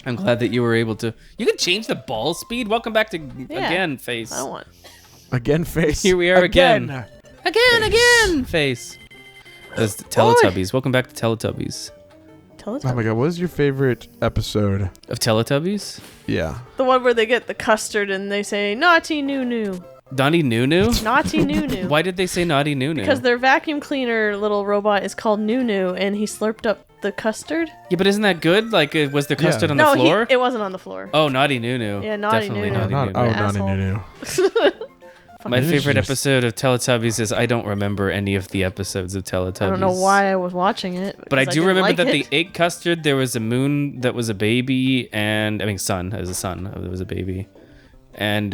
I'm glad that you were able to. You can change the ball speed. Welcome back to again, Face. I want. Again, Face. Here we are again. Again, Face. That's the Teletubbies. Welcome back to Teletubbies. Teletubbies. Oh my god, what is your favorite episode Of Teletubbies? Yeah. The one where they get the custard and they say, naughty Nunu. Naughty Nunu? Naughty Nunu. Why did they say Naughty Nunu? Because their vacuum cleaner little robot is called Nunu and he slurped up the custard. Yeah, but isn't that good? Like, was the custard on the No, floor? it wasn't on the floor. Oh, Naughty Nunu. Yeah, Naughty Definitely Nunu. Naughty Naughty Asshole. Nunu. My Nunu favorite just- episode of Teletubbies is I don't remember any of the episodes of Teletubbies. I don't know why I was watching it. But I because do didn't remember like that it. they ate custard. There was a moon that was a baby, and I mean son. It was a son. It was a baby, and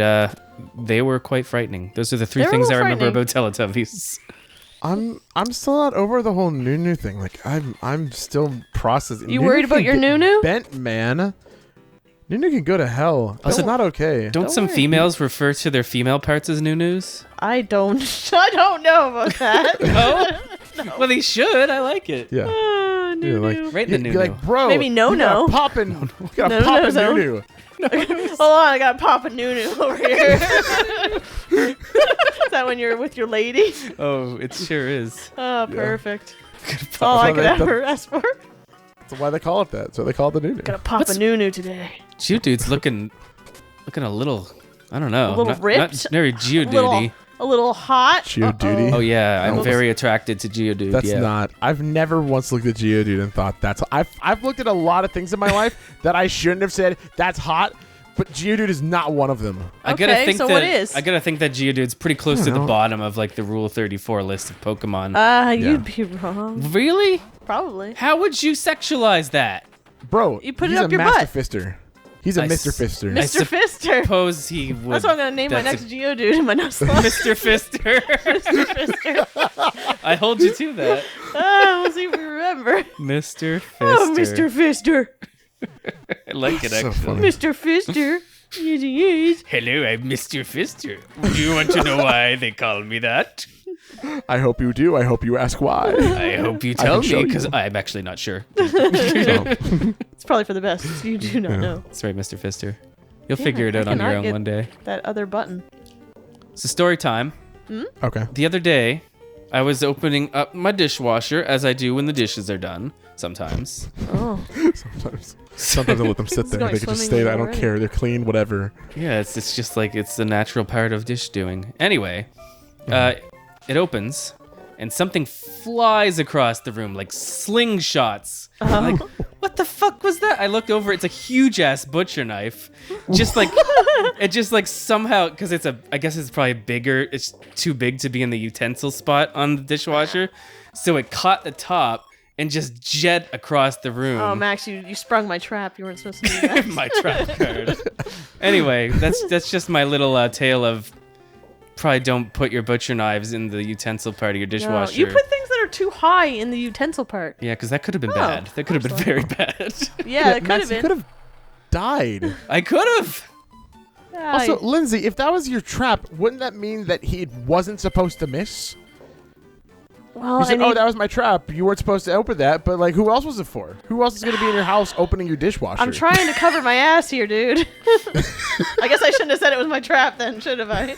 they were quite frightening. Those are the three They were a things I little remember about Teletubbies. I'm still not over the whole Nunu thing. Like I'm still processing. You Nunu worried about can your get Nunu? Bent, man. Nunu can go to hell. That's Also, not okay. Don't some worry. females refer to their female parts as nunus? I don't know about that. No? Well, they should. I like it. Yeah. Oh, Yeah, Nunu. like, Right in the you'd be Nunu. like, bro. Maybe no. You gotta pop in. You gotta No, pop no, in no. Nunu. Hold on, I gotta pop a Nunu over here. Is that when you're with your lady? Oh, it sure is. Oh, perfect. That's all I could ever ask for. That's why they call it that. So they call it the Nunu. Gotta pop a Nunu today. Geodude's looking a little. I don't know. A little not ripped? very Geodude-y. A little hot. Geodude. Oh yeah, I'm That was- very attracted to Geodude. That's yeah. not. I've never once looked at Geodude and thought that's. I've looked at a lot of things in my life that I shouldn't have said that's hot, but Geodude is not one of them. I gotta Okay, think so that, what is? I gotta think that Geodude's pretty close to the bottom of like the Rule 34 list of Pokemon. You'd be wrong. Really? Probably. How would you sexualize that? Bro, You put it he's up a your master butt. fister. He's a I Mr. s- Fister. I Mr. Fister. Suppose he would. That's what I'm gonna name my that's next Geodude in my Nuzlocke. Mr. Fister. Mr. Fister. I hold you to that. We'll see if we remember. Mr. Fister. Oh, Mr. Fister. I like it So actually. funny. Mr. Fister. Yes, he is. Hello, I'm Mr. Fister. Do you want to know why they call me that? I hope you do. I hope you ask why. I hope you can tell show me, you. because I'm actually not sure. It's probably for the best. You do not know That's right, Mr. Fister. You'll figure it out on your cannot own get- one day. that other button. So story time. Okay. The other day, I was opening up my dishwasher, as I do when the dishes are done, sometimes. Oh. Sometimes I let them sit It's there. going They can just swimmingly stay there. I don't already. care. They're clean, whatever. Yeah, it's just like, it's the natural part of dish doing. Anyway, it opens, and something flies across the room, like slingshots. I'm like, what the fuck was that? I looked over, it's a huge ass butcher knife. Just like, it just like somehow, because I guess it's probably bigger, it's too big to be in the utensil spot on the dishwasher. So it caught the top and just jet across the room. Oh, Max, you sprung my trap. You weren't supposed to do that. My trap card. Anyway, that's just my little tale of probably don't put your butcher knives in the utensil part of your No, dishwasher. you put things that are too high in the utensil part. Yeah, because that could have been Oh, bad. That could have been very bad. Yeah, it could Max, have you been. could have died. I could have. Yeah, Also, Lindsay, if that was your trap, wouldn't that mean that he wasn't supposed to miss? well, You said, I oh, need- that was my trap. You weren't supposed to open that, but like, who else was it for? Who else is going to be in your house opening your dishwasher? I'm trying to cover my ass here, dude. I guess I shouldn't have said it was my trap then, should have I?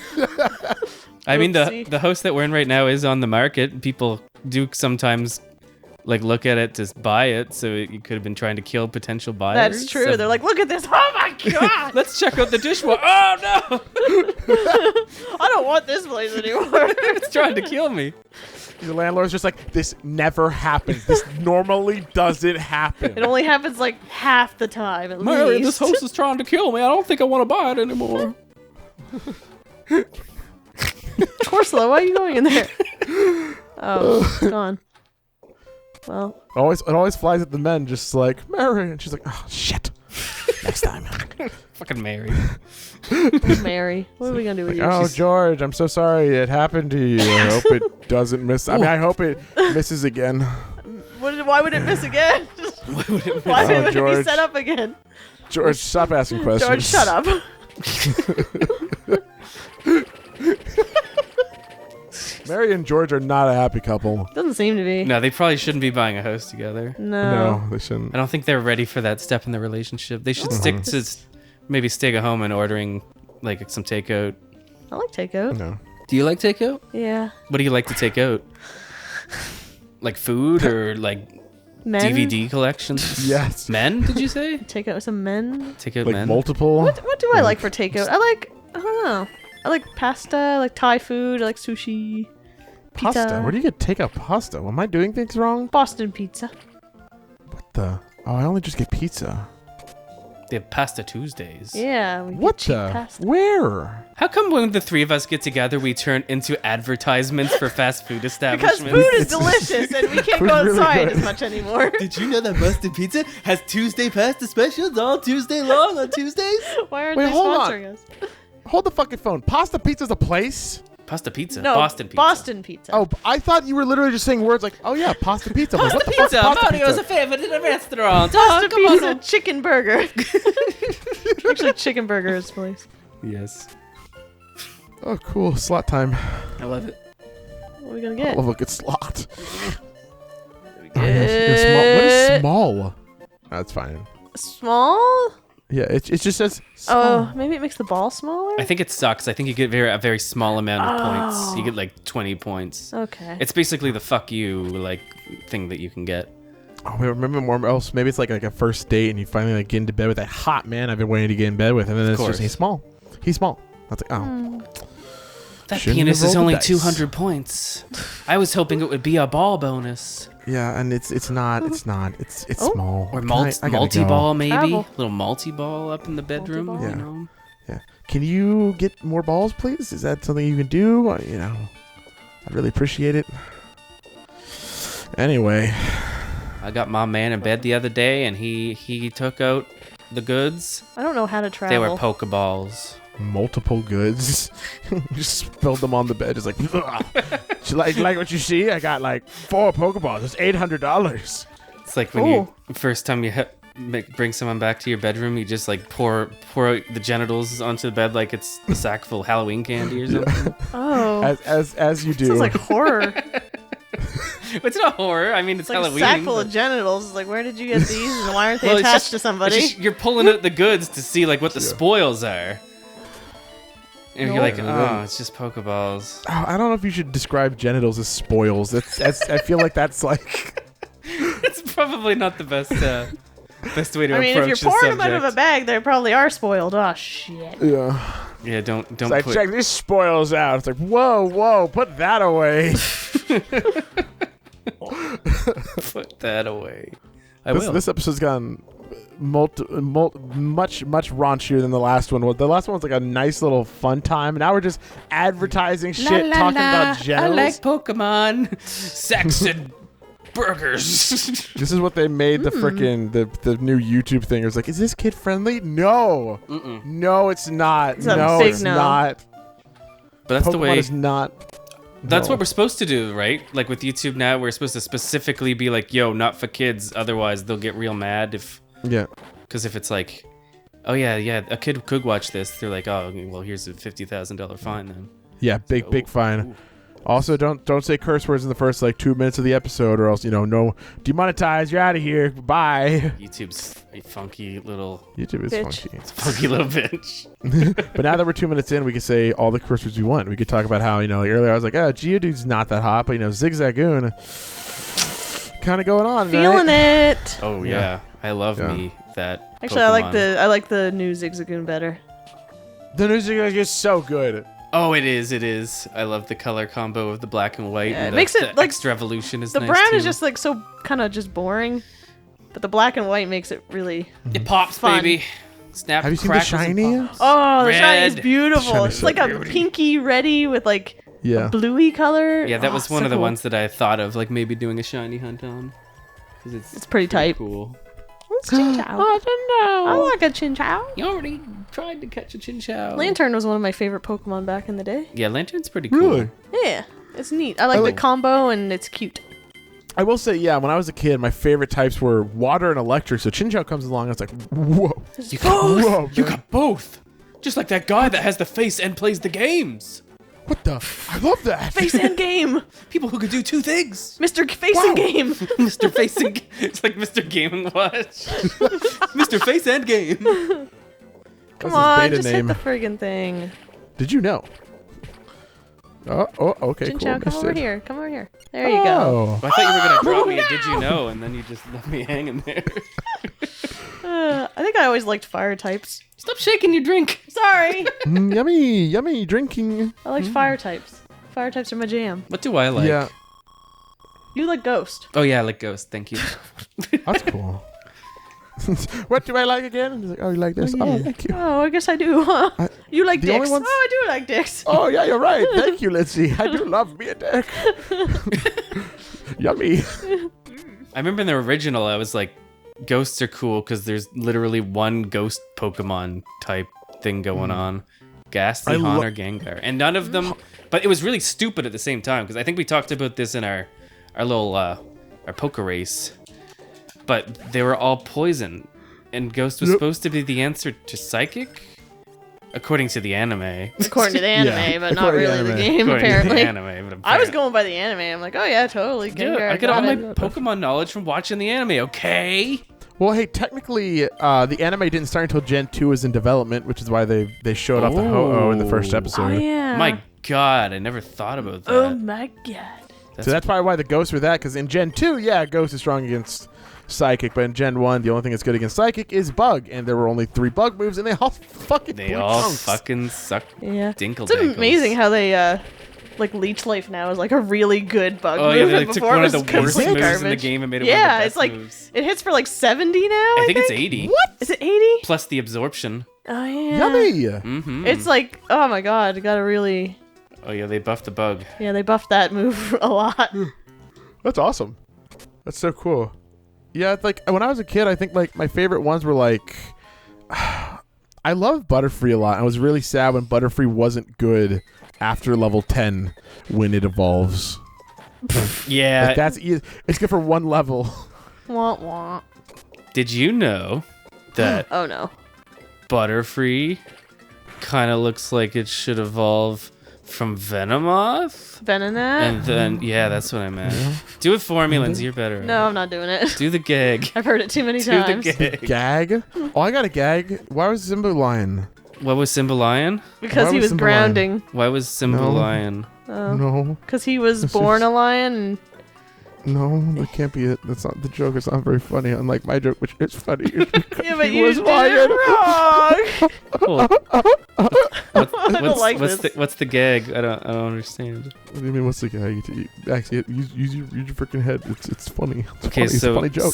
I mean, Oopsie. the host that we're in right now is on the market. People do sometimes like look at it to buy it, so you could have been trying to kill potential buyers. That's true. So- They're like, look at this. Oh my god. let's check out the dishwasher. Oh no, I don't want this place anymore. it's trying to kill me. The landlord's just like, this never happens. This normally doesn't happen. It only happens like half the time at Mary, least. this host is trying to kill me. I don't think I want to buy it anymore. Corsola, why are you going in there? Oh, it's gone. Well, It always flies at the men, just like, Mary. And she's like, oh, shit. Next time. Fucking Mary. Mary, what are we gonna do with you? Oh, George, I'm so sorry it happened to you. I hope it doesn't miss. I mean, I hope it misses again. Why would it miss again? Why would it Why Oh, would it be George. set up again? George, stop asking questions. George, shut up. Mary and George are not a happy couple. Doesn't seem to be. No, they probably shouldn't be buying a house together. No. No, they shouldn't. I don't think they're ready for that step in the relationship. They should stick to maybe staying at home and ordering like some takeout. I like takeout. No. Do you like takeout? Yeah. What do you like to take out? Like food or like Men? DVD collections? Yes. Men, did you say? Take out some men. Take out Like men? multiple. What do I like for takeout? I don't know. I like pasta. I like Thai food. I like sushi. Pizza. Pasta. Where do you get takeout pasta? Am I doing things wrong? Boston pizza. What the? Oh, I only just get pizza. They have Pasta Tuesdays. Yeah. We What get cheap the? pasta. Where? How come when the three of us get together, we turn into advertisements for fast food Because establishments? food is delicious and we can't Food's go really outside good. as much anymore. Did you know that Busted Pizza has Tuesday pasta specials all Tuesday long on Tuesdays? Why aren't Wait, they hold on. sponsoring us? Hold the fucking phone. Pasta Pizza's a place? Pasta Pizza. No, Boston Pizza. Boston pizza. Oh, I thought you were literally just saying words like, oh yeah, Pasta Pizza. I'm like, what the fuck's Pizza. Pasta Mario's Pizza? a favorite in a restaurant. Pasta come pizza on. chicken burger. Actually, chicken burger is place. Yes. Oh, cool. Slot time. I love it. What are we gonna I get? love a good slot. Get What is small? That's fine. Small? Yeah, it just says small. Oh, maybe it makes the ball smaller? I think it sucks. I think you get a very small amount of points. You get like 20 points. Okay. It's basically the fuck you like thing that you can get. Oh, wait, remember more else? Maybe it's like a first date and you finally like get into bed with that hot man I've been waiting to get in bed with, and then it's course. just he's small. He's small. That's like, oh. That Shouldn't penis have is rolled the only dice. 200 points. I was hoping it would be a ball bonus. Yeah, and it's not. It's Oh. small. Or Can I gotta multi-ball, go. maybe? Travel. Little multi-ball up in the bedroom, Multi-ball. you Yeah. know? Yeah. Can you get more balls, please? Is that something you can do? You know, I'd really appreciate it. Anyway, I got my man in bed the other day, and he took out the goods. I don't know how to travel. They were Pokeballs. multiple goods. Just spilled them on the bed. Just like, ugh. like what you see? I got like 4 Pokeballs. It's $800. It's like when you first time you bring someone back to your bedroom, you just like pour out the genitals onto the bed like it's a sack full of Halloween candy or something. Oh. As you do. Sounds like horror. It's not horror. I mean, it's It's like Halloween. a sack full of but- genitals. It's like, where did you get these and why aren't they Well, it's attached just- to somebody? it's just- you're pulling out the goods to see like what the Yeah. spoils are. And you're like, No. oh, it's just Pokeballs. Oh, I don't know if you should describe genitals as spoils. That's I feel like that's like. It's probably not the best best way to I mean, approach if you're pouring them out of a subject. bag, they probably are spoiled. Oh, shit. Yeah. Yeah, don't It's like, put. check this spoils out. It's like, whoa, put that away. Put that away. I will. This episode's gone much raunchier than the last one. The last one was like a nice little fun time. And now we're just advertising shit, talking about genitals. I like Pokemon. Sex and burgers. This is what they made the frickin' the new YouTube thing. It was like, is this kid friendly? No. Mm-mm. No, it's not. It's a No, big it's no. not. But that's Pokemon the way. is not. That's no. what we're supposed to do, right? Like with YouTube now, we're supposed to specifically be like, "Yo, not for kids." Otherwise, they'll get real mad Yeah. because if it's like, "Oh yeah, a kid could watch this," they're like, "Oh, well, here's a $50,000 fine then." Yeah, big fine. Also, don't say curse words in the first like 2 minutes of the episode, or else no demonetize. You're out of here. Bye. YouTube's a funky little YouTube is Bitch. funky. little bitch. But now that we're 2 minutes in, we can say all the curse words we want. We could talk about how earlier I was like, oh, Geodude's not that hot, but Zigzagoon kind of going on. Feeling it. Oh Yeah. yeah, I love Yeah. me that. Actually, Pokemon. I like the new Zigzagoon better. The new Zigzagoon is so good. Oh, it is. I love the color combo of the black and white. Yeah, and it the, makes it, the like, extra evolution is The nice brown too. is just like so kind of just boring, but the black and white makes it really. It pops, Fun. baby. Snap. Have you seen the crackles, and shiny? pops. Oh, the shiny is Red. beautiful. Shiny's It's so like a pretty. pinky reddy with like Yeah. a bluey color. Yeah, that Oh, was one so of the cool. ones that I thought of, like maybe doing a shiny hunt on. 'Cause It's pretty tight. Cool. It's Chinchou. I don't I know. like a Chinchou. You already tried to catch a Chinchou. Lantern was one of my favorite Pokemon back in the day. Yeah, Lantern's pretty cool. Really? Yeah, it's neat. I like like- the combo and it's cute. I will say, yeah, when I was a kid, my favorite types were water and electric. So Chinchou comes along, and it's like, whoa. You got both. Whoa, You man. got both. Just like that guy that has the face and plays the games. What the? I love that. Face and game. People who could do two things. Mr. Face and game. Mr. Face and it's like Mr. Game and Watch. Mr. Face and Game. Come What's his on, beta just name? hit the friggin' thing. Did you know? Oh, okay, Jin cool. Chow, come missed over it. here. Come over here. There you go. I thought you were gonna draw me a did you know, and then you just left me hanging there. I think I always liked fire types. Stop shaking your drink. Sorry. Yummy drinking. I liked fire types. Fire types are my jam. What do I like? Yeah, You like Ghost. Oh yeah, I like Ghost. Thank you. that's cool. What do I like again? He's like, oh, you like this? Oh, thank you. Oh, I guess I do, huh? You like the only dicks. ones- Oh, I do like dicks. Oh, yeah, you're right. Thank you, Lindsay. I do love me a dick. Yummy. I remember in the original, I was like, ghosts are cool because there's literally one ghost Pokemon type thing going on. Ghastly, I Hoenn, or Gengar. And none of them... But it was really stupid at the same time because I think we talked about this in our little... our poker race. But they were all poison. And Ghost was supposed to be the answer to Psychic? According to the anime. According to the anime, Yeah, but not according to really the the anime. game, According to the apparently. anime, but I was apparently- going by the anime. I'm like, oh yeah, totally. Yeah, Gengar, I get all got my it. Pokemon knowledge from watching the anime, okay? Well, hey, technically, the anime didn't start until Gen 2 was in development, which is why they showed off the Ho-Oh in the first episode. Oh yeah. My god, I never thought about that. Oh my god. So that's probably why the Ghosts were that, because in Gen 2, yeah, Ghost is strong against Psychic, but in Gen 1, the only thing that's good against Psychic is Bug, and there were only 3 Bug moves, and they all fucking They blew all chunks. fucking suck Yeah. dinkle It's amazing how they like Leech Life now is like a really good bug Oh move. yeah, they and took before one it of the was worst complete moves in the garbage. game and made it Yeah, one of the best it's like moves. it hits for like 70 now. I think it's 80. What? Is it 80? Plus the absorption. Oh yeah. Yummy! Mm-hmm. It's like, oh my god, gotta really. Oh yeah, they buffed the bug. Yeah, they buffed that move a lot. That's awesome. That's so cool. Yeah, it's like when I was a kid, I think like my favorite ones were like I loved Butterfree a lot. I was really sad when Butterfree wasn't good after level 10 when it evolves. Yeah. Like that's it's good for one level. Wah wah. Did you know that Oh no. Butterfree kind of looks like it should evolve from Venomoth? Venonat? And then, yeah, that's what I meant. Do it for me, Lindsay. You're better. No, I'm not doing it. Do the gag. I've heard it too many Do times. the gag. Gag? Oh, I got a gag. Why was Simba lion? What was Simba Lion? Because Why he was was Simba grounding. Why was Simba No. Lion? Oh. No, Because he was This born is- a lion. And no, that can't be it. That's not the joke. It's not very funny. Unlike my joke, which is funny. yeah, but He you was did lion. it wrong. Cool. I don't like this. What's the gag? I don't understand. What do you mean? What's the gag? Actually, use your freaking head. It's funny. It's Okay, funny. It's a so funny joke.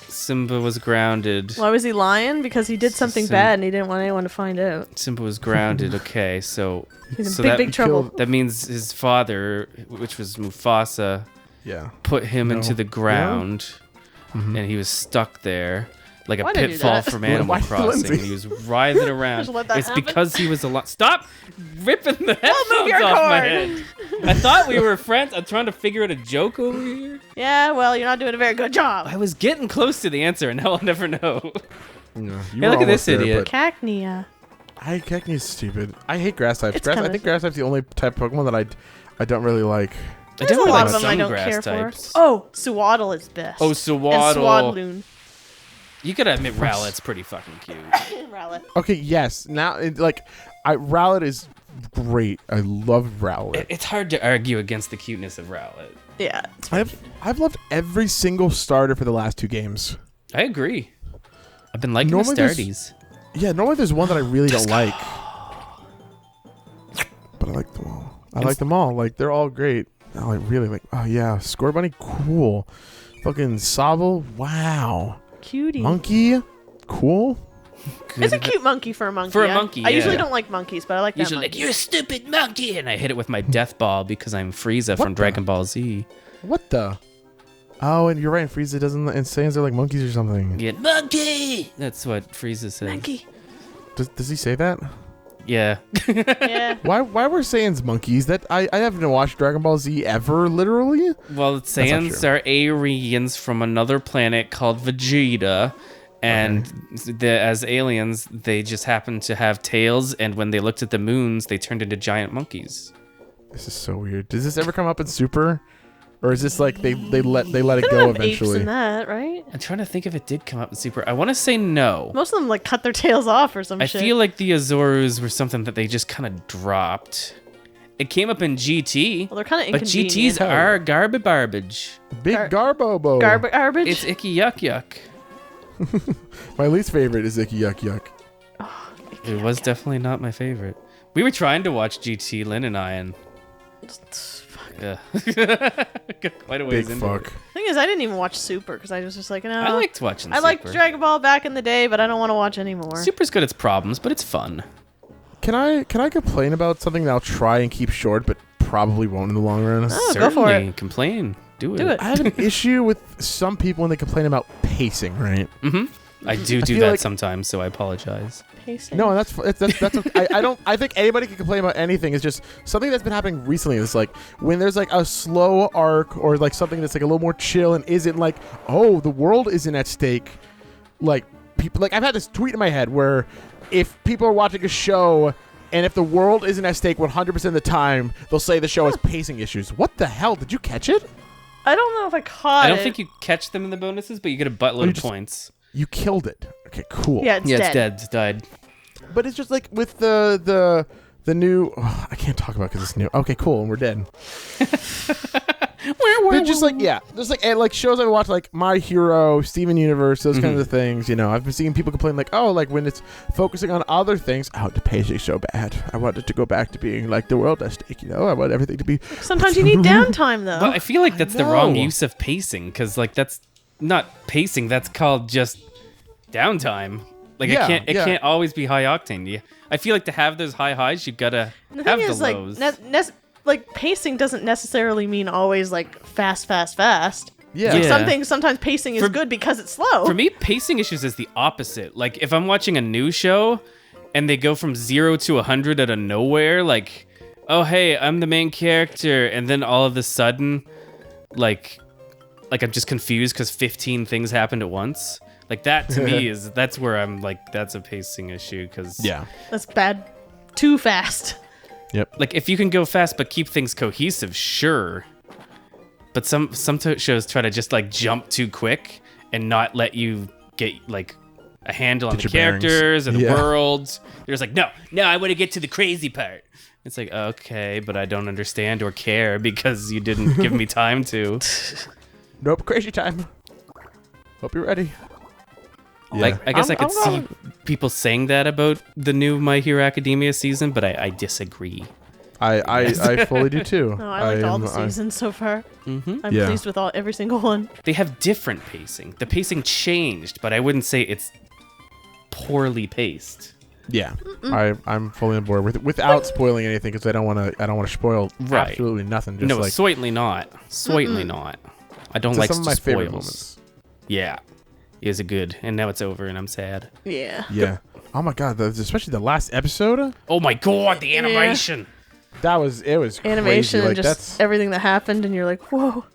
Simba was grounded. Why was he lying? Because he did something bad and he didn't want anyone to find out. Simba was grounded. Okay, so He's So in big, that big trouble. killed- that means his father, which was Mufasa, Yeah. put him No. into the ground, Mhm. and he was stuck there like a Why'd I do pitfall that? from Animal Why, Crossing. Lindsay? And he was writhing around. Just let that It's happen? because he was a lot. Stop ripping the move headphones your off my cord. head. I thought we were friends. I'm trying to figure out a joke over here. Yeah, well, you're not doing a very good job. I was getting close to the answer, and now I'll never know. Yeah, you Hey, were look at this almost there, idiot. but Cacnea. Cacnea is stupid. I hate grass types. It's I kinda- think grass type's the only type of Pokemon that I don't really like. I There's a definitely lot like of them I some don't grass care types. for. Oh, Suwaddle is best. Oh, And Sawaddle. Swadloon. You gotta admit, Rowlet's pretty fucking cute. Rowlet. Okay, yes. Now, Rowlet is great. I love Rowlet. It's hard to argue against the cuteness of Rowlet. Yeah. I've loved every single starter for the last 2 games. I agree. I've been liking Normally the there's- Stardies. Yeah, normally there's one that I really don't like. But I like them all. I like them all. Like, they're all great. Oh, I really like... Oh, yeah. Scorbunny, cool. Fucking Sobble, wow. Cutie. Monkey, cool. It's a cute monkey for a monkey. For a I- monkey, I usually yeah. don't like monkeys, but I like that Usually like, monkey. you're a stupid monkey, and I hit it with my death ball because I'm Frieza from the- Dragon Ball Z. What the? Oh, and you're right. Frieza doesn't... And Saiyans are like monkeys or something. Yeah, monkey! That's what Frieza says. Monkey. Does he say that? Yeah. Yeah. Why were Saiyans monkeys? That I haven't watched Dragon Ball Z ever, literally. Well, not Saiyans true. are Aryans from another planet called Vegeta, And as aliens, they just happened to have tails, and when they looked at the moons, they turned into giant monkeys. This is so weird. Does this ever come up in Super? Or is this like they let it go eventually? Apes in that, right? I'm trying to think if it did come up in Super. I want to say no. Most of them like cut their tails off or some I shit. feel like the Azorus were something that they just kind of dropped. It came up in GT. Well, they're kind of But inconvenient. GTs are garbage. Big Garbobo. Garbage. It's icky yuck. My least favorite is Icky Yuck Yuck. It was definitely not my favorite. We were trying to watch GT, Lynn and I, and yeah, got quite a ways Big into fuck. it. Thing is, I didn't even watch Super because I was just like, no. I liked watching. I liked Super. Dragon Ball back in the day, but I don't want to watch anymore. Super's got its problems, but it's fun. Can I complain about something that I'll try and keep short, but probably won't in the long run? Oh, Certainly, go for it. complain. Do Do it. I have an issue with some people when they complain about pacing, right? I do feel that like- sometimes, so I apologize. Pacing. No, that's okay. I think anybody can complain about anything. It's just something that's been happening recently. It's like when there's like a slow arc or like something that's like a little more chill and isn't like, oh, the world isn't at stake. Like people, like I've had this tweet in my head where if people are watching a show and if the world isn't at stake 100% of the time, they'll say the show has pacing issues. What the hell? Did you catch it? I don't know if I caught I it. don't think you catch them in the bonuses, but you get a buttload you of just- points. You killed it. Okay, cool. Yeah, it's dead. It's dead. It's died. But it's just like with the new. Oh, I can't talk about because it's new. Okay, cool, and we're dead. But just like and like shows I watch like My Hero, Steven Universe, those kinds of things. You know, I've been seeing people complain like, oh, like when it's focusing on other things, oh, the pacing's so bad. I want it to go back to being like the world at stake. You know, I want everything to be. Sometimes you need downtime, though. But I feel like that's the wrong know. use of pacing, because like that's not pacing. That's called just downtime. Like Yeah, it can't always be high octane. I feel like to have those high highs, you gotta The have thing the is, like, lows. like pacing doesn't necessarily mean always like fast. Yeah. Yeah. Sometimes pacing is For- good because it's slow. For me, pacing issues is the opposite. Like if I'm watching a new show and they go from 0 to 100 out of nowhere, like, oh hey, I'm the main character, and then all of a sudden, like I'm just confused because 15 things happened at once. Like that to me that's where I'm like, that's a pacing issue, because Yeah. That's bad. Too fast. Yep. like if you can go fast but keep things cohesive, sure. But some shows try to just like jump too quick and not let you get like a handle on Get the your bearings. characters and the Yeah. worlds. They're just like, no, I want to get to the crazy part. It's like, okay, but I don't understand or care because you didn't give me time to. Nope. Crazy time. Hope you're ready. Yeah. Like, I guess I could I'm see people saying that about the new My Hero Academia season, but I disagree. I fully do too. No, I liked all the seasons so far. Mm-hmm. I'm Yeah. pleased with every single one. They have different pacing. The pacing changed, but I wouldn't say it's poorly paced. Yeah, I'm fully on board without spoiling anything because I don't want to spoil Right. absolutely nothing. Just No, like certainly not. Certainly not. I don't to like some of my spoils. favorite moments. Yeah, is it good? And now it's over, and I'm sad. Yeah. Yeah. Oh my god, especially the last episode. Oh my god, the animation! It was Animation crazy. and Like, just everything that happened, and you're like, whoa.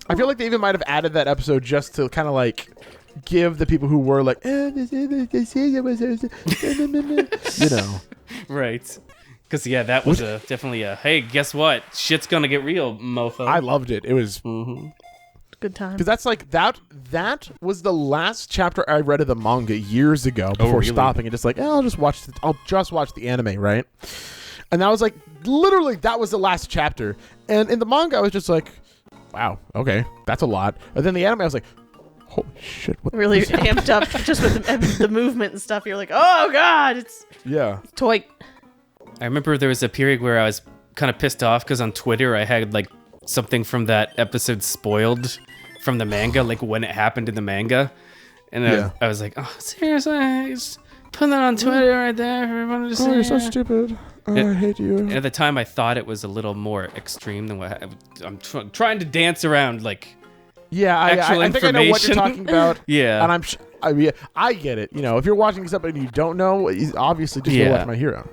I feel like they even might have added that episode just to kind of like give the people who were like, you know. Right. Because yeah, that was definitely a hey, guess what? Shit's gonna get real, mofo. I loved it. It was Good time. because that's like that was the last chapter I read of the manga years ago before really? stopping and just like, I'll just watch the anime, right? And that was like literally that was the last chapter. And in the manga I was just like, wow, okay, that's a lot. And then the anime I was like, holy shit, what Really is happening? amped up just with the movement and stuff. You're like, oh god, it's Yeah. toy. I remember there was a period where I was kind of pissed off because on Twitter I had like something from that episode spoiled from the manga, like when it happened in the manga, and Yeah. I was like, oh seriously, just put that on Twitter right there for everyone to see. Oh, you're so stupid. Oh, I hate you. And at the time, I thought it was a little more extreme than what I'm trying to dance around. Like, Yeah, actual I think I know what you're information. talking about. yeah, And I get it. You know, if you're watching something and you don't know, you obviously just go Yeah. watch My Hero.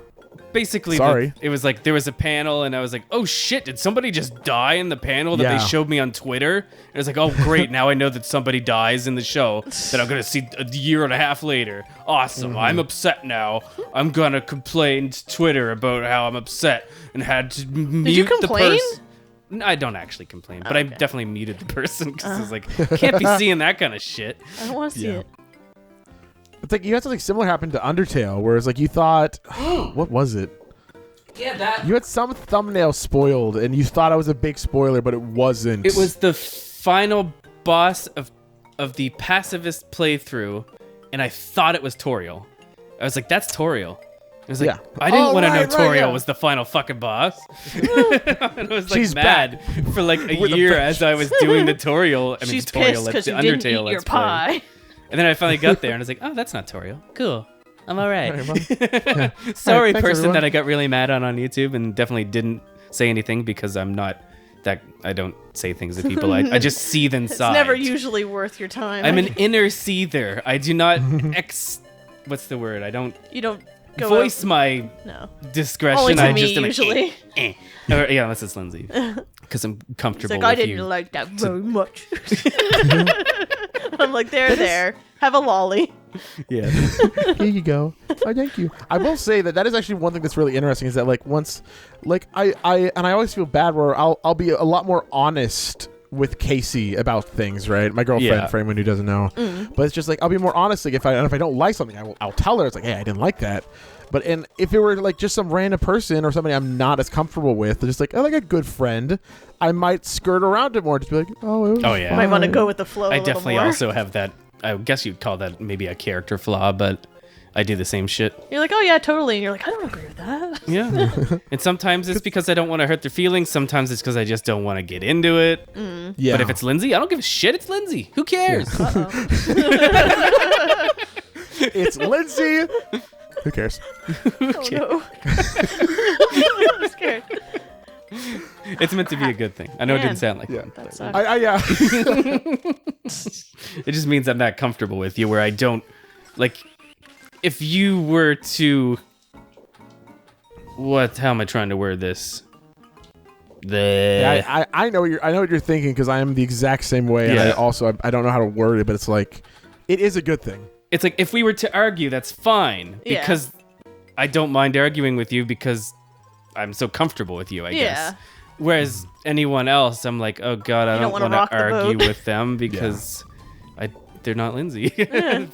basically, Sorry. it was like there was a panel, and I was like, "Oh shit! Did somebody just die in the panel that Yeah. they showed me on Twitter?" And I was like, "Oh great! Now I know that somebody dies in the show that I'm gonna see a year and a half later. Awesome! I'm upset now. I'm gonna complain to Twitter about how I'm upset and had to mute you the complain? person." No, I don't actually complain, but I Okay. definitely muted the person because I was like, "Can't be seeing that kind of shit." I don't want to see Yeah. it. It's like you had something similar happen to Undertale, where it's like you thought, what was it? Yeah, that. You had some thumbnail spoiled, and you thought it was a big spoiler, but it wasn't. It was the final boss of the pacifist playthrough, and I thought it was Toriel. I was like, "That's Toriel." I was like, Yeah. I didn't Oh, want to know right, Toriel yeah. was the final fucking boss. And I was like She's mad for like a With a year fish. as I was doing the Toriel. I mean, She's Toriel, pissed let's because the you didn't Undertale eat your let's play. pie. And then I finally got there, and I was like, "Oh, that's not Toriel. Cool. I'm all right." All right, well, Sorry, thanks, person everyone. that I got really mad on YouTube and definitely didn't say anything because I'm not that. I don't say things to people. I just seethe inside. It's never usually worth your time. I'm an inner seether. I do not what's the word? I don't You don't go voice my No. discretion. Only to I me, just am like, usually. Or, yeah, unless it's Lindsay, because I'm It's comfortable like, I with didn't you. like that very much. I'm like, there. Have a lolly. Yeah. Here you go. Oh, thank you. I will say that is actually one thing that's really interesting is that like once, like I always feel bad where I'll be a lot more honest with Casey about things, right? My girlfriend, Yeah. for anyone who doesn't know, but it's just like I'll be more honest. Like if I don't like something, I'll tell her. It's like, hey, I didn't like that. But and if it were like just some random person or somebody I'm not as comfortable with, just like like a good friend, I might skirt around it more. Just be like, oh, it was Oh, yeah. You might want to fine. go with the flow I a little definitely more. also have that. I guess you'd call that maybe a character flaw, but I do the same shit. You're like, oh yeah, totally. And you're like, I don't agree with that. Yeah. And sometimes it's because I don't want to hurt their feelings. Sometimes it's because I just don't want to get into it. Yeah. But if it's Lindsay, I don't give a shit. It's Lindsay. Who cares? it's Lindsay. Who cares? Oh no. I'm scared. It's meant to be a good thing. I know it Man. didn't sound like Yeah. one. That sucks. Yeah. It just means I'm not comfortable with you where I don't like if you were to how am I trying to word this? I know what you're thinking because I am the exact same way, and Yeah. I also I don't know how to word it, but it's like it is a good thing. It's like if we were to argue, that's fine Yeah. because I don't mind arguing with you because I'm so comfortable with you, I guess. Whereas anyone else, I'm like, oh god, I You don't don't want wanna to rock the argue boat. with them because they're not Lindsay,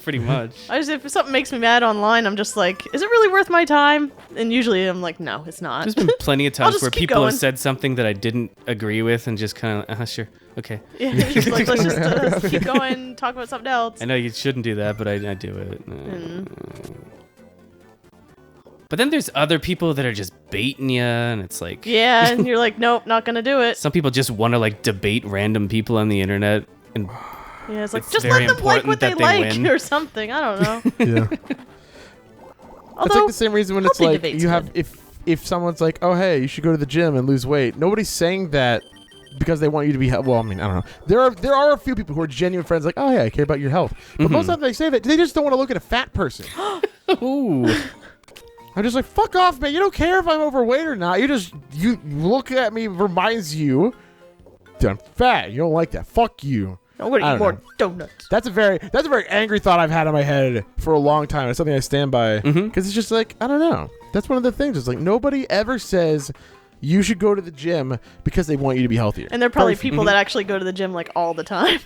pretty much. If something makes me mad online, I'm just like, is it really worth my time? And usually I'm like, no, it's not. There's been plenty of I'll times just where keep people going. have said something that I didn't agree with and just kind of, sure, okay. Yeah, just like, let's keep going, talk about something else. I know you shouldn't do that, but I do it. Mm. But then there's other people that are just baiting you, and it's like, Yeah, and you're like, nope, not gonna do it. some people just want to like debate random people on the internet, and Yeah, it's like, it's just very let them like important what they that they like win. or something. I don't know. Yeah. It's Although, like the same reason when it's healthy like debate's you have good. if someone's like, oh hey, you should go to the gym and lose weight. Nobody's saying that because they want you to be well. I mean, I don't know. There are a few people who are genuine friends, like, oh yeah, I care about your health. But most of the time they say that they just don't want to look at a fat person. ooh, I'm just like, fuck off, man. You don't care if I'm overweight or not. You look at me reminds you that I'm fat. You don't like that. Fuck you. I'm gonna I eat don't more know. donuts. That's a very angry thought I've had in my head for a long time. It's something I stand by because Mhm. it's just like, I don't know. That's one of the things. It's like nobody ever says you should go to the gym because they want you to be healthier. And there are probably Very few. people that actually go to the gym like all the time.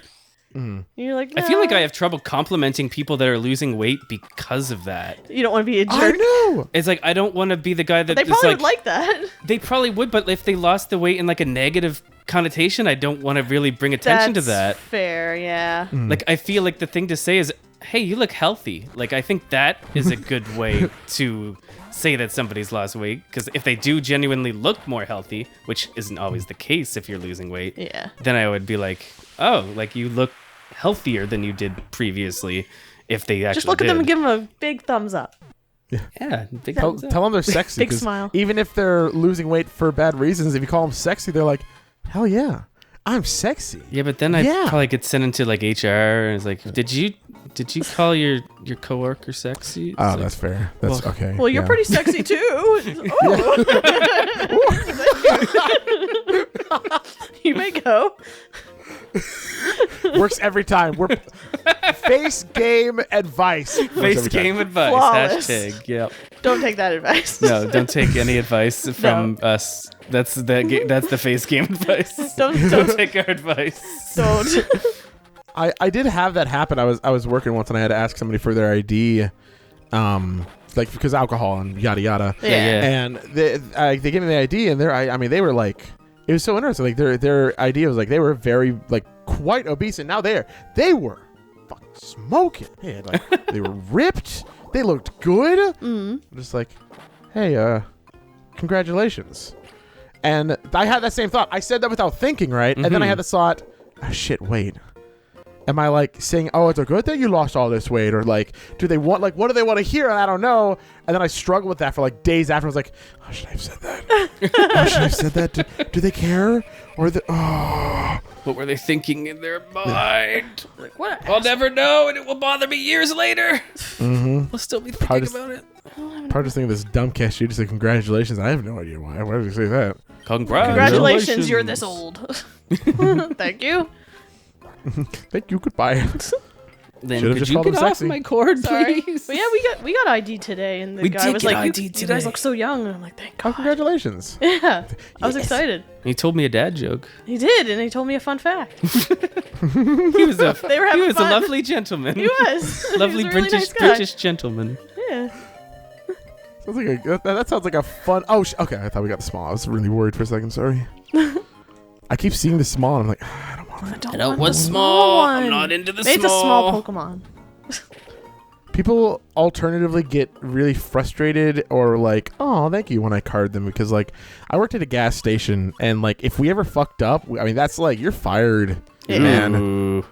Mhm. You're like, I feel like "No." I have trouble complimenting people that are losing weight because of that. You don't want to be a I jerk. know. It's like I don't want to be the guy that They is probably like, would like that. they probably would, but if they lost the weight in like a negative connotation, I don't want to really bring attention to that. That's fair, yeah. Like I feel like the thing to say is, "Hey, you look healthy." Like I think that is a good way to say that somebody's lost weight because if they do genuinely look more healthy, which isn't always the case if you're losing weight, Yeah. then I would be like, "Oh, like you look healthier than you did previously." If they actually Just look at them and did. give them a big thumbs up. Yeah, big Tell thumbs up. them they're sexy. Big 'cause smile. Even if they're losing weight for bad reasons, if you call them sexy, they're like, hell yeah, I'm sexy. Yeah, but then I Yeah. probably get sent into like HR and it's like, did you Did you call your coworker sexy? It's Oh, like, that's fair. That's okay. Well, you're yeah. pretty sexy too. Oh. You may go. Works every time. We're face game advice. Works face every time. game advice. Flawless. Hashtag. Yep. Don't take that advice. No, don't take any advice from us. That's the face game advice. Don't take our advice. don't. I did have that happen. I was working once and I had to ask somebody for their ID, like because alcohol and yada yada. Yeah. And they gave me the ID and I mean they were like, it was so interesting. Like their ID was like they were very like quite obese and now they were fucking smoking. They were ripped. They looked good. I'm just like, hey, congratulations. And I had that same thought. I said that without thinking, right? And then I had the thought, oh, shit, wait. Am I like saying, oh, it's a good thing you lost all this weight? Or like, what do they want to hear? And I don't know. And then I struggled with that for like days after. I was like, oh, should I have said that? Oh, should I have said that? Do they care? Or What were they thinking in their mind? Like, what? I'll never know, and it will bother me years later. We'll still be thinking Hardest- about it. Part of thinking of this dumb cast you just say congratulations. I have no idea why. Why did you say that? Congratulations, you're this old. Thank you. Thank you. Goodbye. Then Should've could just you called get him off sexy. my cord, Sorry. please? But yeah, we got ID today, and the We guy did was get like, ID you today. guys look so young. And I'm like, thank Oh, God. congratulations. Yeah. I was excited. He told me a dad joke. He did, and he told me a fun fact. He was a They were having a fun. lovely gentleman. He was. Lovely He was a really nice guy. British gentleman. Yeah. Sounds like that sounds like a fun. Oh, okay. I thought we got the small. I was really worried for a second. Sorry. I keep seeing the small, and I'm like, I don't want it. I don't want the small. one. I'm not into the Maybe small. it's a small Pokemon. People alternatively get really frustrated or like, oh, thank you when I card them because like I worked at a gas station and like if we ever fucked up, I mean that's like you're fired, man. Ooh.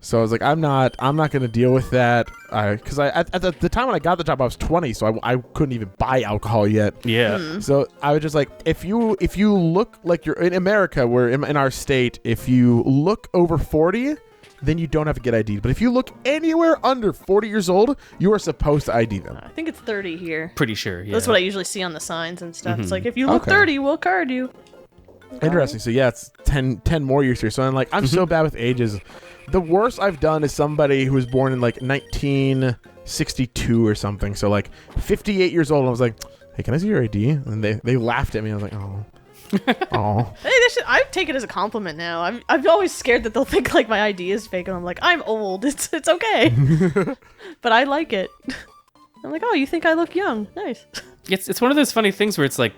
So I was like, I'm not gonna deal with that. Because at the time when I got the job, I was 20, so I couldn't even buy alcohol yet. Yeah. So I was just like, if you look like you're in America, where in our state, if you look over 40, then you don't have to get ID'd. But if you look anywhere under 40 years old, you are supposed to ID them. I think it's 30 here. Pretty sure. Yeah. That's what I usually see on the signs and stuff. It's like, if you look Okay. 30, we'll card you. Interesting. So yeah, it's 10 more years here. So I'm like, I'm so bad with ages. The worst I've done is somebody who was born in like 1962 or something. So like 58 years old. And I was like, hey, can I see your ID? And they laughed at me. I was like, oh. Oh. Hey, I take it as a compliment now. I'm always scared that they'll think like my ID is fake, and I'm like, I'm old. It's okay. But I like it. I'm like, oh, you think I look young? Nice. It's one of those funny things where it's like,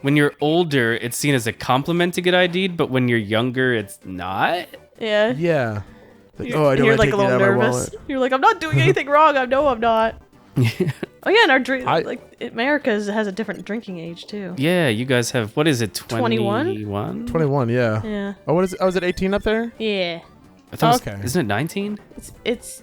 when you're older, it's seen as a compliment to get ID'd, but when you're younger, it's not. Yeah. Yeah. Like, You're, oh, I don't you're want like to a take little it out of my nervous. wallet. You're like, I'm not doing anything wrong. I know I'm not. Oh yeah, and our drink, I- like America has a different drinking age too. Yeah, you guys have, what is it, 21? 21? 21, yeah. Yeah. Oh, what is it? Oh, is it 18 up there? Yeah. I thought Okay. Isn't it 19? It's.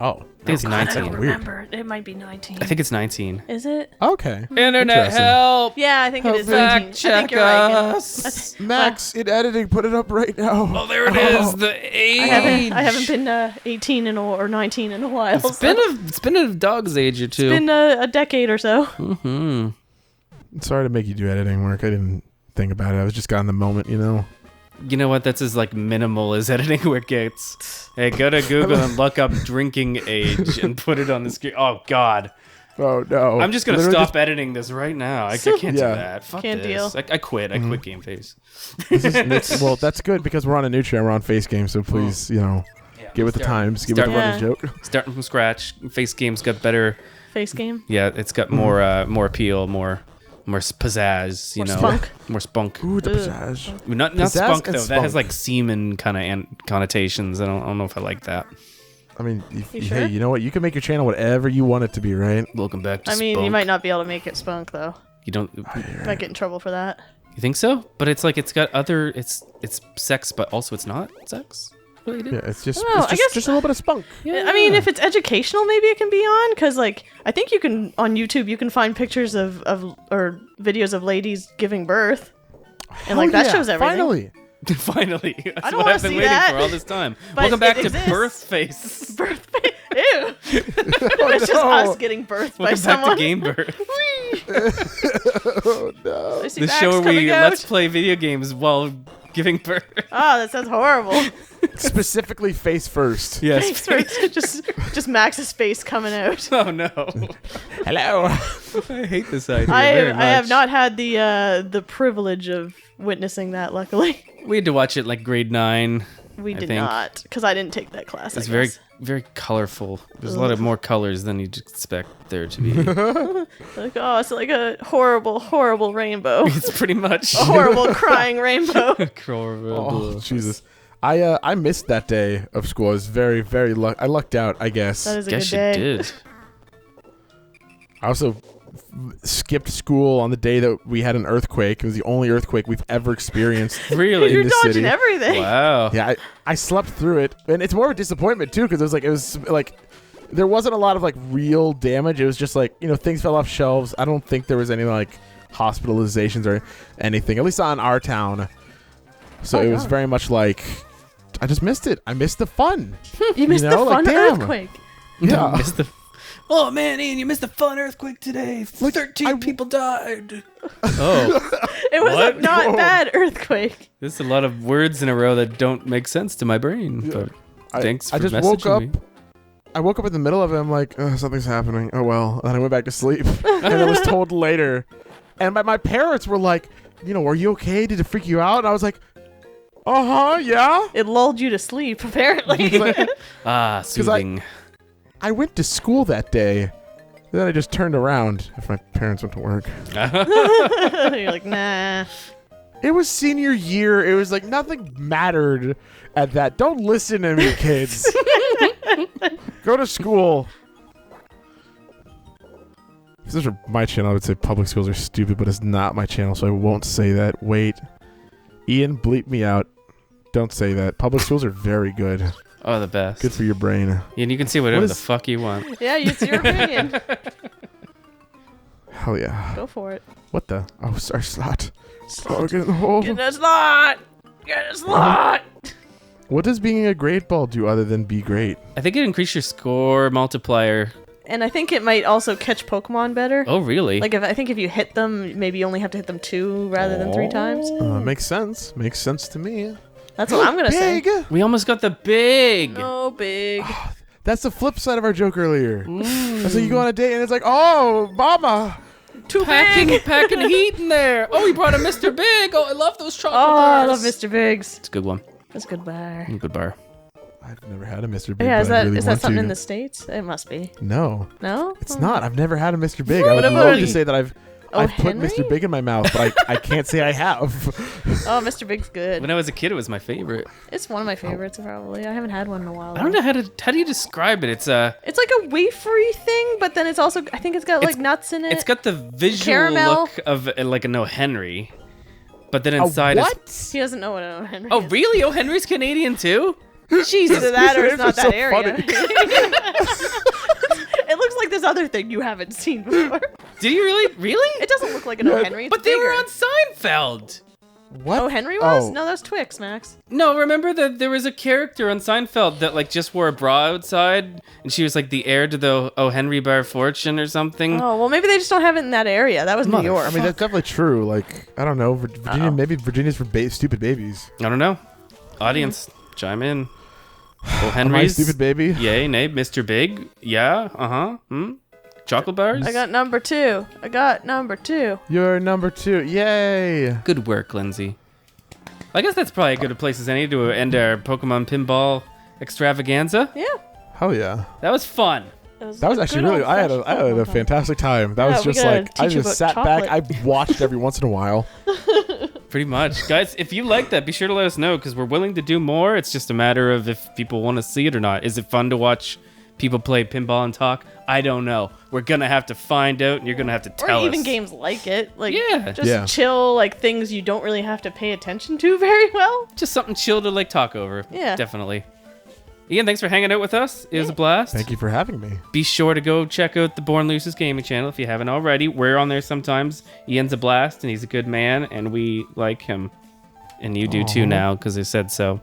Oh. I think it's I 19. don't Weird. remember. It might be 19. I think it's 19. Is it? Okay. Internet Interesting. help! Yeah, I think it is Fact 19. I check think you're right. Yeah. us. Max, in editing, put it up right now. Oh, there it is. The age. I haven't been 18 or 19 in a while. It's been a dog's age or two. It's been a decade or so. Mm-hmm. Sorry to make you do editing work. I didn't think about it. I was just got in the moment, you know. You know what? That's as like minimal as editing work gets. Hey, go to Google and look up drinking age and put it on the screen. Oh God, Oh no. I'm just gonna Literally stop editing this right now. I can't do Yeah. that. Fuck Can't this. deal. I quit. I quit GameFace. well, that's good because we're on a new channel. We're on Face Game, so please, you know, get with the times. Get with the start- running joke. Starting from scratch. Face Game's got better. Face game. Yeah, it's got more appeal, more pizzazz. You More know, spunk. more spunk. Ooh, the Ugh. pizzazz. Not Pizzazz spunk and though. That has spunk. like semen kind of connotations. I don't know if I like that. I mean, You hey, sure? you know what? You can make your channel whatever you want it to be, right? Welcome back to I mean, spunk. you might not be able to make it spunk though. You don't. Might get in trouble for that. You think so? But it's like it's got other. It's sex, but also it's not sex related. Yeah, it's just, Well, it's I just, guess- just a little bit of spunk. I mean, if it's educational, maybe it can be on, because like I think you can on YouTube you can find pictures of or videos of ladies giving birth, and like Hell that yeah, shows everything. Finally. Finally. That's don't what wanna I've been see waiting that. for all this time. But Welcome back it to exists. Birth Face. Birthday. Ew. It's just no. us getting birthed by Welcome back someone. to Game Birth. Oh no. I see The Max show where we coming out. let's play video games while giving birth. Oh, that sounds horrible. Specifically face first. Yes. Thanks for just Max's face coming out. Oh no. Hello. I hate this idea I very much. have not had the privilege of witnessing that. Luckily, We had to watch it like grade 9. we I did think. not because I didn't take that class. It's I very guess. very colorful. There's a lot of more colors than you'd expect there to be. Like, oh, it's like a horrible, horrible rainbow. It's pretty much A horrible crying rainbow. Oh, Jesus. I missed that day of school. I was very, very I lucked out, I guess. That is a Guess good you day. did. I also skipped school on the day that we had an earthquake. It was the only earthquake we've ever experienced. Really? You're in the dodging city. everything. Wow. Yeah, I slept through it, and it's more of a disappointment too because it was like there wasn't a lot of like real damage. It was just like things fell off shelves. I don't think there was any like hospitalizations or anything, at least on our town. So it was God. very much like I just missed it. I missed the fun. You missed the like, fun damn. earthquake. Yeah. Missed the- oh man, Ian, you missed a fun earthquake today. Like, 13 people died. Oh, It was What? a not Whoa. bad earthquake. there's a lot of words in a row that don't make sense to my brain. But thanks for I just messaging woke up. me. I woke up in the middle of it. I'm like, something's happening. Oh well. And then I went back to sleep, and I was told later. And my parents were like, are you okay? Did it freak you out? And I was like, yeah. It lulled you to sleep, apparently. Ah, soothing. I went to school that day. Then I just turned around after my parents went to work. You're like, nah. It was senior year. It was like nothing mattered at that. Don't listen to me, kids. Go to school. If this were my channel, I would say public schools are stupid, but it's not my channel, so I won't say that. Wait. Ian, bleep me out. Don't say that. Public schools are very good. Oh, the best. Good for your brain. And you can see whatever What the is- fuck you want. Yeah, it's your opinion. Hell yeah. Go for it. What the? Oh, sorry, slot. Oh, get in the hole. Get a slot! Get a slot! What does being a great ball do other than be great? I think it increased your score multiplier. And I think it might also catch Pokemon better. Oh, really? Like, I think if you hit them, maybe you only have to hit them 2 rather than 3 times. Makes sense. Makes sense to me. That's what I'm gonna say. Big. we almost got the big. No big. That's the flip side of our joke earlier. So you go on a date and it's like, oh, mama. Too Packing, big. packing heat in there. Oh, he brought a Mr. Big. Oh, I love those chocolate Oh, I bars. love Mr. Biggs. It's a good one. That's a good bar. Good bar. I've never had a Mr. Big. Yeah, is but I that really is that want something to. in the States? It must be. No, No? it's not. I've never had a Mr. Big. I would about love it? to say that I've Oh, put Henry? Mr. Big in my mouth, but I can't say I have. Oh, Mr. Big's good. When I was a kid, it was my favorite. It's one of my favorites, probably. I haven't had one in a while. I don't know how do you describe it. It's It's like a wafery thing, but then it's also, I think it's got like It's- nuts in it. it's got the visual Caramel. look of like an O. Henry, but then A inside is what? He doesn't know what a Henry oh is. really? O. Henry's Canadian too? Jesus, either that or it's not These are that so area. It looks like this other thing you haven't seen before. Did you really? Really? It doesn't look like an O. Henry. It's But they were bigger. on Seinfeld. What? O. Henry was? Oh. No, that was Twix, Max. No, remember that there was a character on Seinfeld that like just wore a bra outside, and she was like the heir to the O. Henry Bar Fortune or something. Oh, well, maybe they just don't have it in that area. That was New York. I mean, that's definitely true. Like, I don't know. Virginia, maybe Virginia's for stupid babies. I don't know. Audience, chime in. O. Am I a Henry's. stupid baby? Yay, nay, Mr. Big. Yeah, Chocolate bars? I got number 2. I got number 2. You're number 2. Yay. Good work, Lindsay. I guess that's probably a good place as any to end our Pokemon Pinball extravaganza. Yeah. Hell yeah. That was fun. That was actually really. I had a fantastic time. That Yeah, was we just gotta like I teach you just about sat back. chocolate. I watched every once in a while. Pretty much. Guys, if you like that, be sure to let us know because we're willing to do more. It's just a matter of if people want to see it or not. Is it fun to watch people play pinball and talk? I don't know. We're going to have to find out and you're going to have to tell us. Or even games like it. Like, Yeah. just Yeah. chill, like things you don't really have to pay attention to very well. Just something chill to like talk over. Yeah. Definitely. Ian, thanks for hanging out with us. It was a blast. Thank you for having me. Be sure to go check out the BornLosersGaming channel if you haven't already. We're on there sometimes. Ian's a blast and he's a good man and we like him. And you do too now, because I said so.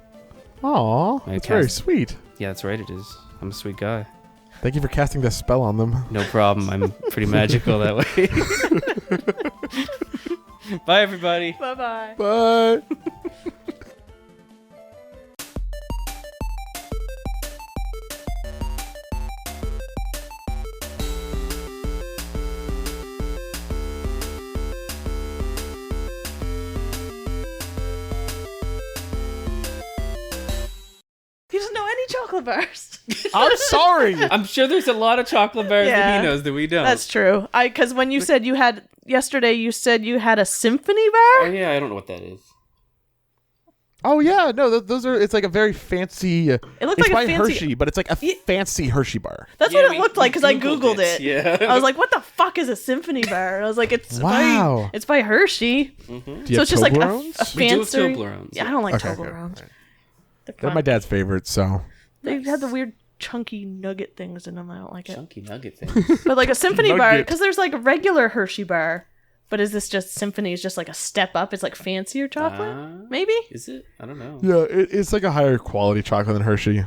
Aw, I that's very cast- sweet. Yeah, that's right, it is. I'm a sweet guy. Thank you for casting this spell on them. No problem. I'm pretty magical that way. Bye, everybody. Bye-bye. Bye. He doesn't know any chocolate bars. I'm sorry. I'm sure there's a lot of chocolate bars that Yeah. he knows that we don't. That's true. Because when you said you had yesterday, you said you had a symphony Oh, bar. yeah, I don't know what that is. Oh yeah, no, those are. It's like a very fancy. It looked It's like by a fancy. Hershey, but it's like a fancy Hershey bar. That's Yeah, what it looked like because I googled it. Yeah. I was like, "What the fuck is a symphony bar?" And I was like, "It's Wow. it's by Hershey." Do you So have it's just like a Toblerones? We do have fancy. Toblerones. Yeah, I don't like Okay, Toblerones. good. They're They're fun. my dad's favorite, so. They had the weird chunky nugget things in them. I don't like it. Chunky nugget things. But like a symphony bar, Nugget. because there's like a regular Hershey bar, but is this just symphony? Is just like a step up? It's like fancier chocolate, maybe. Is it? I don't know. Yeah, it's like a higher quality chocolate than Hershey.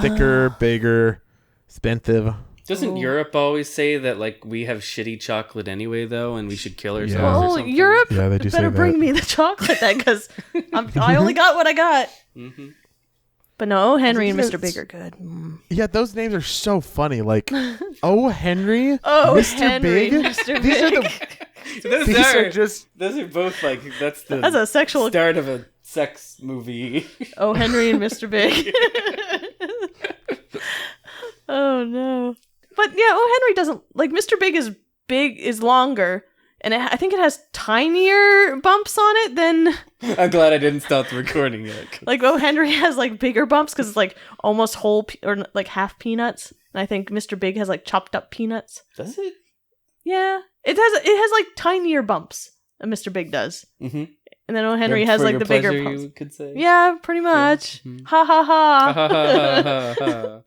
Thicker, bigger, expensive. Doesn't Europe always say that like we have shitty chocolate anyway though, and we should kill ourselves? Yeah. or Oh, something? Europe! Yeah, they do say better bring that. me the chocolate then, because I only got what I got. Mm-hmm. But no, Henry and I was Mr. gonna Big are good. Yeah, those names are so funny. Like, oh Henry, Oh, Mr. Henry, Big. Mr. These are Big. the. Those These are are just. those are both like that's the That's a sexual. start of a sex movie. Oh, Henry and Mr. Big. Oh no. But yeah, oh Henry doesn't like Mr. Big is longer, and I think it has tinier bumps on it than I'm glad I didn't stop the recording yet. like oh Henry has like bigger bumps because it's like almost whole or like half peanuts, and I think Mr. Big has like chopped up peanuts. Does it? Yeah, it has like tinier bumps than Mr. Big does, Mm-hmm. and then oh Henry has like the bigger bumps. You could say. Yeah, pretty much. Mhm. Ha ha ha. Ha, ha, ha, ha, ha.